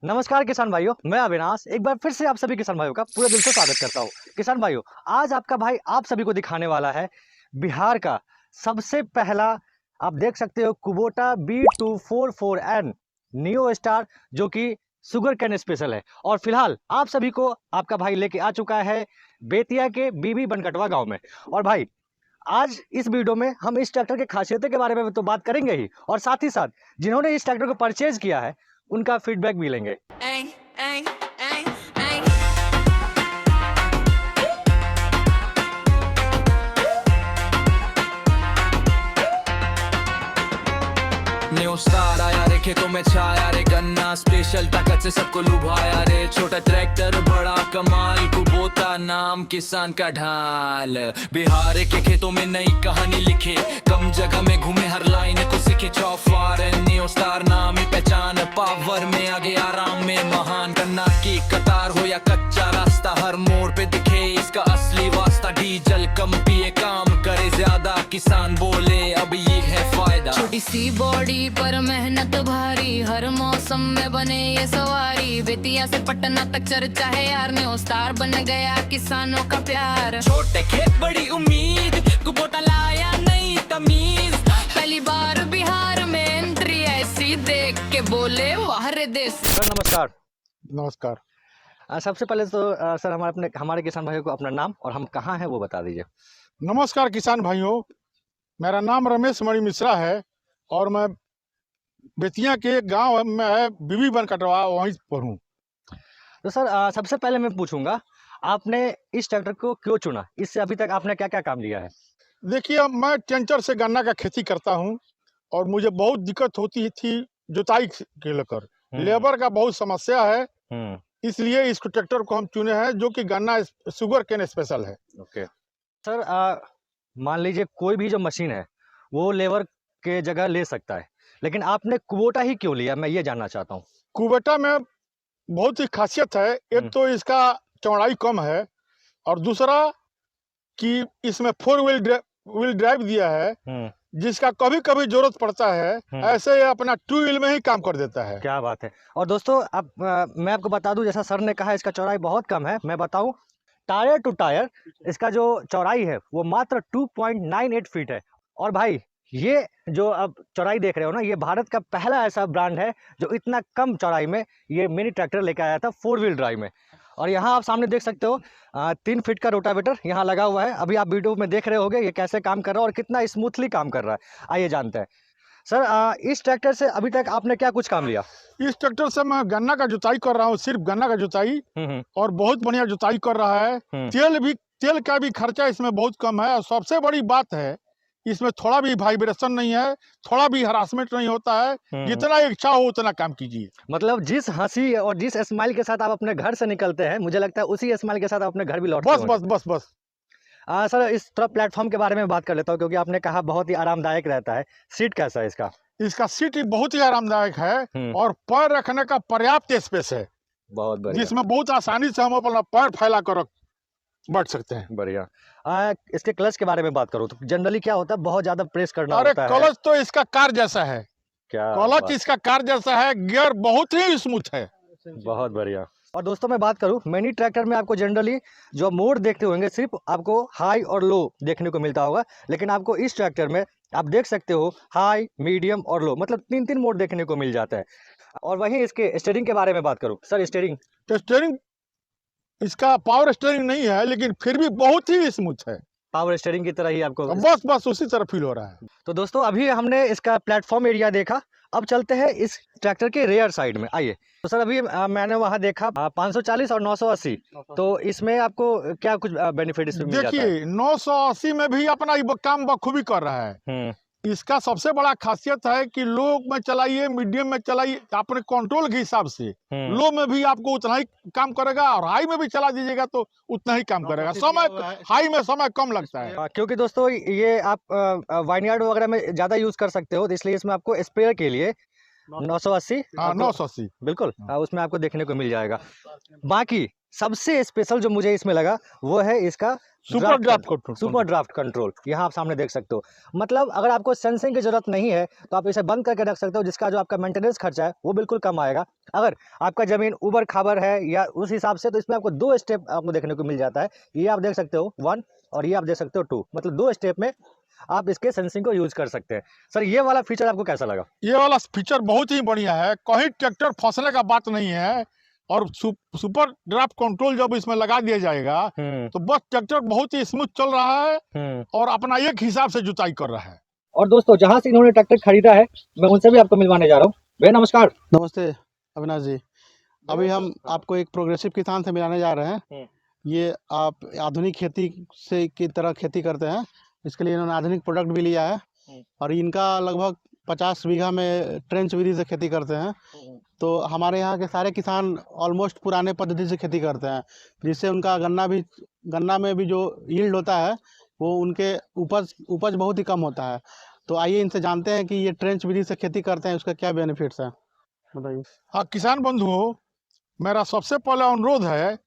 नमस्कार किसान भाइयों, मैं अविनाश एक बार फिर से आप सभी किसान भाइयों का पूरे दिल से स्वागत करता हूँ। किसान भाइयों, आज आपका भाई आप सभी को दिखाने वाला है बिहार का सबसे पहला, आप देख सकते हो, कुबोटा B244N नियो स्टार, जो कि शुगर कैन स्पेशल है। और फिलहाल आप सभी को आपका भाई लेके आ चुका है बेतिया के बीबी बनकटवा गाँव में। और भाई, आज इस वीडियो में हम इस ट्रैक्टर की खासियतों के बारे में तो बात करेंगे ही, और साथ ही साथ जिन्होंने इस ट्रैक्टर को परचेज किया है उनका फीडबैक भी लेंगे। न्यू स्टार आया रे खेतों में छाया रे गन्ना स्पेशल ताकत से सबको लुभाया रे। छोटा ट्रैक्टर बड़ा कमाल, कुबोटा नाम किसान का ढाल। बिहार के खेतों में नई कहानी लिखे, कम जगह में घूमे हर लाइन को सीखे। चौफार न्यू स्टार नाम ही पहचान, पावर में आगे आराम में महान। गन्ना की कतार हो या कच्चा रास्ता, हर मोड़ पे दिखे इसका असली वास्ता। डीजल कम पिए काम करे ज्यादा, किसान बोले अब ये है फायदा। छोटी सी बॉडी पर मेहनत भारी, हर मौसम में बने ये सवारी। बेतिया से पटना तक चर्चा है यार, न्यू स्टार बन गया किसानों का प्यार। छोटे खेत बड़ी उम्मीद, कुबोटा लाया नई तमीज। पहली बार बिहार में एंट्री ऐसी देख के बोले वाह रे देश। सर नमस्कार। नमस्कार। सबसे पहले तो सर हमारे किसान भाइयों को अपना नाम और हम कहाँ हैं वो बता दीजिए। नमस्कार किसान भाइयों, मेरा नाम रमेश मणि मिश्रा है और मैं बेतिया के गांव में है बीबी बनकटवा, वहीं पर हूँ। तो सर सबसे पहले मैं पूछूंगा, आपने इस ट्रैक्टर को क्यों चुना? इससे अभी तक आपने क्या क्या काम लिया है? देखिए, मैं टेंचर से गन्ना का खेती करता हूँ और मुझे बहुत दिक्कत होती थी जुताई के लेकर। लेबर का बहुत समस्या है, इसलिए इस ट्रैक्टर को हम चुने हैं, जो कि गन्ना शुगर केन स्पेशल है। ओके सर, मान लीजिए कोई भी जो मशीन है वो लेबर के जगह ले सकता है, लेकिन आपने कुबोटा ही क्यों लिया, मैं ये जानना चाहता हूँ। कुबोटा में बहुत ही खासियत है। एक तो इसका चौड़ाई कम है और दूसरा कि इसमें 4 व्हील ड्राइव दिया है, जिसका कभी कभी जरूरत पड़ता है, ऐसे ये अपना 2 व्हील में ही काम कर देता है। क्या बात है। और दोस्तों मैं आपको बता दूं, जैसा सर ने कहा इसका चौड़ाई बहुत कम है, मैं बताऊं टायर टू टायर इसका जो चौड़ाई है वो मात्र 2.98 फीट है। और भाई, ये जो आप चौड़ाई देख रहे हो ना, ये भारत का पहला ऐसा ब्रांड है जो इतना कम चौड़ाई में ये मिनी ट्रैक्टर लेकर आया था 4 व्हील ड्राइव में। और यहाँ आप सामने देख सकते हो 3 फीट का रोटावेटर यहाँ लगा हुआ है। अभी आप वीडियो में देख रहे होगे ये कैसे काम कर रहा है और कितना स्मूथली काम कर रहा है। आइए जानते हैं। सर इस ट्रैक्टर से अभी तक आपने क्या कुछ काम लिया? इस ट्रैक्टर से मैं गन्ना का जुताई कर रहा हूँ, सिर्फ गन्ना का जुताई, और बहुत बढ़िया जुताई कर रहा है। तेल का भी खर्चा इसमें बहुत कम है, और सबसे बड़ी बात है इसमें थोड़ा भी वाइब्रेशन नहीं है, थोड़ा भी हरासमेंट नहीं होता है। जितना इच्छा हो उतना काम कीजिए। मतलब जिस हंसी और जिस स्माइल के साथ आप अपने घर से निकलते हैं, मुझे लगता है उसी स्माइल के साथ आप अपने घर भी लौटते बस बस बस बस। सर इस तरह प्लेटफॉर्म के बारे में बात कर लेता हूँ, क्योंकि आपने कहा बहुत ही आरामदायक रहता है। सीट कैसा है इसका? इसका सीट बहुत ही आरामदायक है और पैर रखने का पर्याप्त स्पेस है, बहुत बढ़िया, जिसमें बहुत आसानी से हम अपना पैर फैला कर बैठ सकते हैं। बढ़िया। इसके क्लच के बारे में बात करूँ तो जनरली क्या होता है, बहुत ज्यादा प्रेस करना अरे होता है। क्लच तो इसका कार जैसा है। क्या क्लच इसका कार जैसा है, गियर बहुत ही स्मूथ है। बहुत बढ़िया। और दोस्तों मैं बात करूं, मिनी ट्रैक्टर में आपको जनरली जो मोड देखते होंगे सिर्फ आपको हाई और लो देखने को मिलता होगा, लेकिन आपको इस ट्रैक्टर में आप देख सकते हो हाई, मीडियम और लो, मतलब 3 मोड देखने को मिल जाता है। और वहीं इसके स्टीयरिंग के बारे में बात करूं, सर स्टीयरिंग इसका पावर स्टीयरिंग नहीं है, लेकिन फिर भी बहुत ही स्मूथ है। पावर स्टीयरिंग की तरह ही आपको बस उसी तरह फील हो रहा है। तो दोस्तों अभी हमने इसका प्लेटफॉर्म एरिया देखा, अब चलते हैं इस ट्रैक्टर के रेयर साइड में। आइए। तो सर अभी मैंने वहां देखा 540 और 980, तो इसमें आपको क्या कुछ बेनिफिट इसमें मिल जाता है? देखिए, 980 में भी अपना काम बखूबी कर रहा है। इसका सबसे बड़ा खासियत है कि लो में चलाइए, मीडियम में चलाइए, अपने कंट्रोल के हिसाब से। लो में भी आपको उतना ही काम करेगा और हाई में भी चला दीजिएगा तो उतना ही काम करेगा। समय हाई में समय कम लगता है, क्योंकि दोस्तों ये आप वाइनयार्ड वगैरह में ज्यादा यूज कर सकते हो, तो इसलिए इसमें आपको स्पेयर के लिए 980 980 बिल्कुल उसमें आपको देखने को मिल जाएगा। बाकी सबसे स्पेशल जो मुझे इसमें लगा वो है इसका super draft control. Super draft control यहाँ आप सामने देख सकते हो। मतलब अगर आपको सेंसिंग की जरूरत नहीं है तो आप इसे बंद करके रख सकते हो, जिसका जो आपका मेंटेनेंस खर्चा है वो बिल्कुल कम आएगा। अगर आपका जमीन उबड़ खाबड़ है या उस हिसाब से, तो इसमें आपको 2 स्टेप आपको देखने को मिल जाता है। ये आप देख सकते हो 1 और ये आप देख सकते हो 2, मतलब 2 स्टेप में आप इसके सेंसिंग को यूज कर सकते हैं। सर ये वाला फीचर आपको कैसा लगा? ये वाला फीचर बहुत ही बढ़िया है, कहीं ट्रैक्टर फंसने का बात नहीं है। और सुपर ड्राफ्ट कंट्रोल जब इसमें लगा दिया जाएगा तो बस ट्रैक्टर बहुत ही स्मूथ चल रहा है और अपना एक हिसाब से जुताई कर रहा है। और दोस्तों जहां से इन्होंने ट्रैक्टर खरीदा है मैं उनसे भी आपको मिलवाने जा रहा हूँ। भैया नमस्कार। नमस्ते अविनाश जी। अभी हम आपको एक प्रोग्रेसिव किसान से मिलाने जा रहे हैं। ये आप आधुनिक खेती से की तरह खेती करते हैं, इसके लिए इन्होंने आधुनिक प्रोडक्ट भी लिया है और इनका लगभग 50 बीघा में ट्रेंच विधि से खेती करते हैं। तो हमारे यहाँ के सारे किसान ऑलमोस्ट पुराने पद्धति से खेती करते हैं, जिससे उनका गन्ना में भी जो यील्ड होता है वो उनके उपज बहुत ही कम होता है। तो आइए इनसे जानते हैं कि ये ट्रेंच विधि से खेती करते हैं, उसका क्या बेनिफिट्स है, बताइए। हाँ किसान बंधुओं, मेरा सबसे पहला अनुरोध है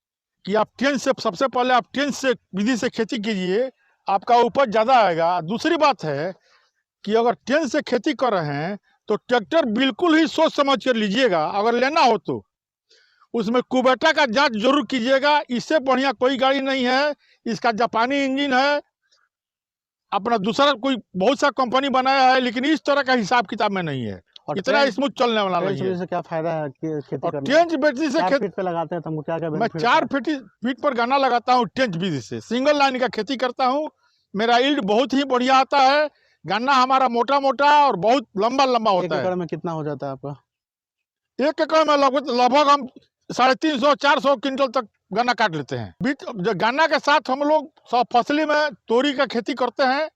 कि आप सबसे पहले आप ट्रेंच से विधि से खेती कीजिए, आपका उपज ज़्यादा आएगा। दूसरी बात है कि अगर ट्रेंच से खेती कर रहे हैं तो ट्रैक्टर बिल्कुल ही सोच समझ कर लीजिएगा। अगर लेना हो तो उसमें कुबेटा का जांच जरूर कीजिएगा, इससे बढ़िया कोई गाड़ी नहीं है। इसका जापानी इंजन है, अपना दूसरा कोई बहुत सा कंपनी बनाया है, लेकिन इस तरह का हिसाब किताब में नहीं है और इतना स्मूथ चलने वाला नहीं है। से क्या फायदा है खेती करने? ट्रेंच विधि से फीट पे लगाते हैं तो हमको क्या क्या मैं benefit 4 फीट पर गन्ना लगाता हूँ। ट्रेंच विधि से सिंगल लाइन का खेती करता हूँ, मेरा यील्ड बहुत ही बढ़िया आता है। गन्ना हमारा मोटा मोटा और बहुत लंबा होता है। 1 एकड़ में कितना हो जाता है आपका? 1 एकड़ में लगभग हम 350-400 क्विंटल तक गन्ना काट लेते हैं। बीच गन्ना के साथ हम लोग सब फसली में तोरी का खेती करते हैं,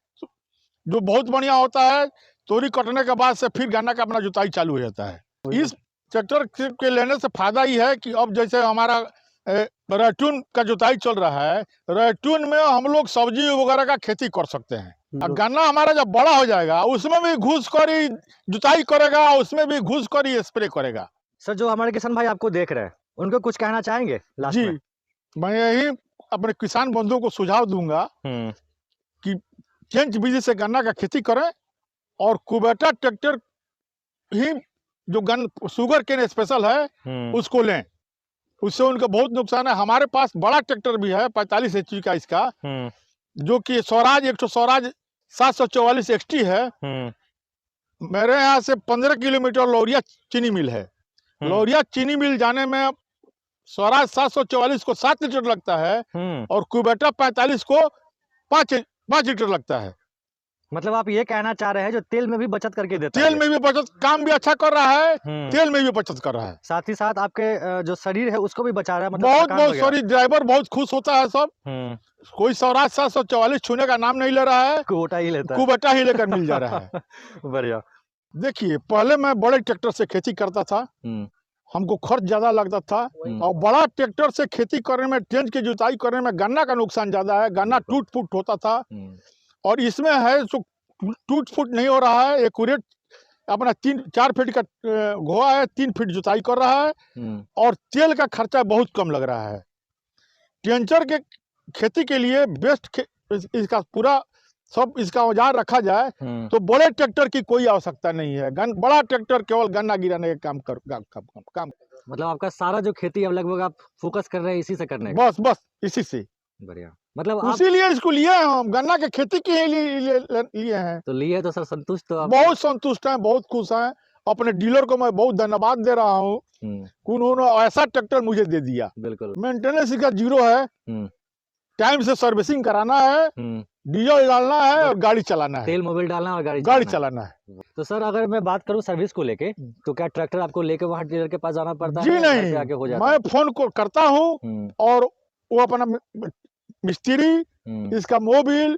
जो बहुत बढ़िया होता है। तोरी कटने के बाद से फिर गन्ना का अपना जुताई चालू हो जाता है। इस ट्रैक्टर के लेने से फायदा ही है कि अब जैसे हमारा रैटून का जुताई चल रहा है, रैटून में हम लोग सब्जी वगैरह का खेती कर सकते हैं। और गन्ना हमारा जब बड़ा हो जाएगा उसमें भी घुस कर ही जुताई करेगा, उसमें भी घुस कर ही स्प्रे करेगा। सर जो हमारे किसान भाई आपको देख रहे हैं उनको कुछ कहना चाहेंगे लास्ट जी में? मैं यही अपने किसान बंधुओं को सुझाव दूंगा कि ट्रेंच विधि से गन्ना का खेती करें और कुबेटा ट्रैक्टर ही जो शुगर केन स्पेशल है उसको लें, उससे उनका बहुत नुकसान है। हमारे पास बड़ा ट्रैक्टर भी है 45 HP का इसका, जो कि स्वराज 744 XT है। मेरे यहाँ से 15 किलोमीटर लौरिया चीनी मिल है। लौरिया चीनी मिल जाने में स्वराज 744 को 7 लीटर लगता है और कुबेटा 45 को 5 लीटर लगता है। मतलब आप ये कहना चाह रहे हैं जो तेल में भी बचत करके देता है, तेल में भी बचत, काम भी अच्छा कर रहा है, तेल में भी बचत कर रहा है, साथ ही साथ आपके जो शरीर है उसको भी बचा रहा है। मतलब बहुत सॉरी, ड्राइवर बहुत खुश होता है सब। कोई स्वराज 744 छूने का नाम नहीं ले रहा है, कुबेटा ही लेता है, कुबेटा ही लेकर मिल जा रहा है। बढ़िया। देखिए पहले मैं बड़े ट्रैक्टर से खेती करता था, हमको खर्च ज्यादा लगता था, और बड़ा ट्रैक्टर से खेती करने में, ट्रेंच की जुताई करने में गन्ना का नुकसान ज्यादा है, गन्ना टूट फूट होता था। और इसमें है सो टूट फूट नहीं हो रहा है, एक्यूरेट अपना 4 फीट का घोआ है, 3 फीट जुताई कर रहा है और तेल का खर्चा बहुत कम लग रहा है। ट्रेंचर के खेती के लिए बेस्ट इसका पूरा सब इसका औजार रखा जाए तो बड़े ट्रैक्टर की कोई आवश्यकता नहीं है। बड़ा ट्रैक्टर केवल गन्ना गिराने का काम। मतलब आपका सारा जो खेती अब लगभग आप फोकस कर रहे हैं इसी से करने का? बस इसी से। बढ़िया। मतलब इसीलिए इसको लिए हम, गन्ना के खेती के लिए हैं। तो लिए तो सर संतुष्ट तो आप? बहुत संतुष्ट हैं, बहुत खुश हैं। अपने डीलर को मैं बहुत धन्यवाद दे रहा हूँ, उन्होंने ऐसा ट्रैक्टर मुझे दे दिया। बिल्कुल। मेंटेनेंस का 0 है, टाइम से सर्विसिंग कराना है, डीजल डालना है और गाड़ी चलाना है, तेल मोबिल डालना और गाड़ी चलाना है। तो सर अगर मैं बात करूं सर्विस को लेके, तो क्या ट्रैक्टर आपको लेके वहां डीलर के पास जाना पड़ता है? जी नहीं, आके हो जाता मैं फोन को करता हूँ और वो अपना मिस्त्री, इसका मोबिल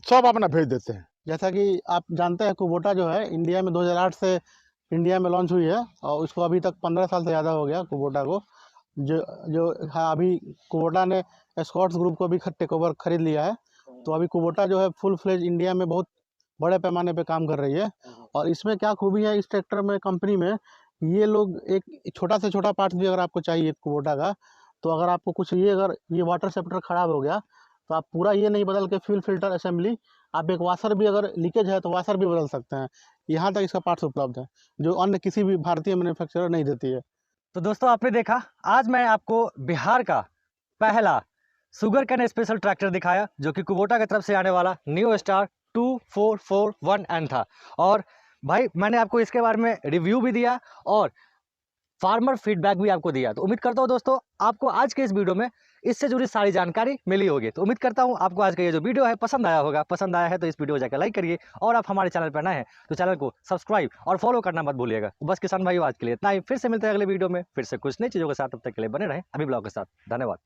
सब अपना भेज देते हैं। जैसा कि आप जानते हैं कुबोटा जो है इंडिया में 2008 से इंडिया में लॉन्च हुई है और उसको अभी तक 15 साल से ज़्यादा हो गया कुबोटा को। जो हाँ, अभी कुबोटा ने एस्कॉर्ट्स ग्रुप को भी टेक ओवर खरीद लिया है। तो अभी कुबोटा जो है फुल फ्लेज इंडिया में बहुत बड़े पैमाने पे काम कर रही है। और इसमें क्या खूबी है इस ट्रैक्टर में, कंपनी में, ये लोग एक छोटा से छोटा पार्ट भी अगर आपको चाहिए कुबोटा का, तो अगर आपको कुछ अगर ये वाटर सेप्टर खराब हो गया तो आप पूरा ये नहीं बदल के फ्यूल फिल्टर असेंबली, आप एक वाशर भी अगर लीकेज है तो वाशर भी बदल सकते हैं। यहाँ तक इसका पार्ट्स उपलब्ध है जो अन्य किसी भी भारतीय मैन्युफैक्चरर नहीं देती है। तो दोस्तों आपने देखा, आज मैं आपको बिहार का पहला शुगर कैन स्पेशल ट्रैक्टर दिखाया जो कि कुबोटा की तरफ से आने वाला न्यू स्टार 2441N था। और भाई मैंने आपको इसके बारे में रिव्यू भी दिया और फार्मर फीडबैक भी आपको दिया। तो उम्मीद करता हूँ दोस्तों आपको आज के इस वीडियो में इससे जुड़ी सारी जानकारी मिली होगी। तो उम्मीद करता हूँ आपको आज का ये जो वीडियो है पसंद आया होगा। पसंद आया है तो इस वीडियो को जाकर लाइक करिए और आप हमारे चैनल पर नए हैं तो चैनल को सब्सक्राइब और फॉलो करना मत भूलिएगा। बस किसान भाइयों आज के लिए इतना ही, फिर से मिलते हैं अगले वीडियो में फिर से कुछ नई चीज़ों के साथ। तब तक के लिए बने रहें अभी ब्लॉग के साथ। धन्यवाद।